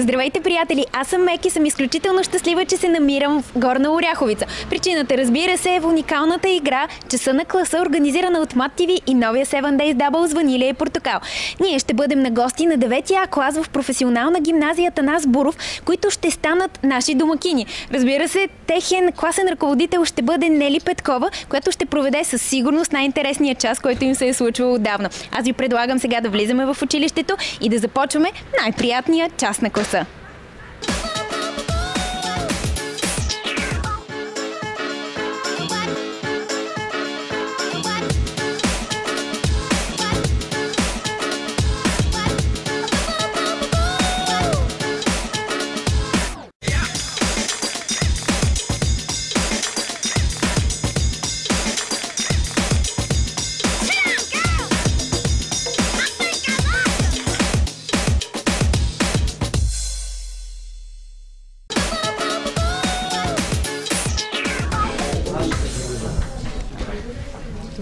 Здравейте, приятели! Аз съм Меки, съм изключително щастлива, че се намирам в Горна Оряховица. Причината, разбира се, е в уникалната игра Часа на класа, организирана от Мат ТВ и новия 7 Days Double с ванилия и портокал. Ние ще бъдем на гости на 9 А клас в професионална гимназия Атанас Буров, които ще станат наши домакини. Разбира се, техен класен ръководител ще бъде Нели Петкова, която ще проведе със сигурност най-интересния час, който им се е случвал отдавна. Аз ви предлагам сега да влизаме в училището и да започваме най-приятния час на класа.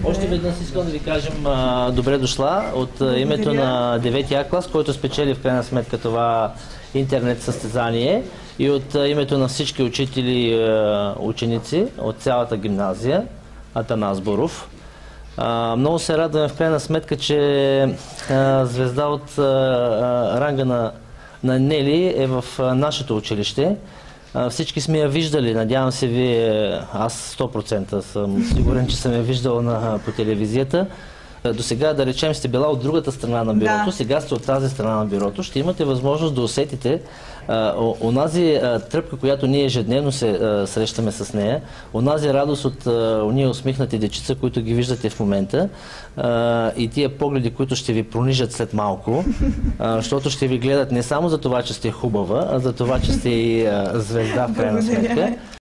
Още веднъж искам да ви кажем добре дошла от името на 9 А клас, който спечели в крайна сметка това интернет състезание, и от името на всички учители и ученици от цялата гимназия Атанас Буров. Много се радваме в крайна сметка, че звезда от ранга на Нели е в нашето училище. Всички сме я виждали, надявам се вие, аз 100% съм сигурен, че съм я виждал по телевизията. До сега, да речем, сте била от другата страна на бюрото, да. Сега сте от тази страна на бюрото. Ще имате възможност да усетите онази тръпка, която ние ежедневно се срещаме с нея, онази радост от уния усмихнати дечица, които ги виждате в момента, и тия погледи, които ще ви пронижат след малко, защото ще ви гледат не само за това, че сте хубава, а за това, че сте и звезда в крайна сметка.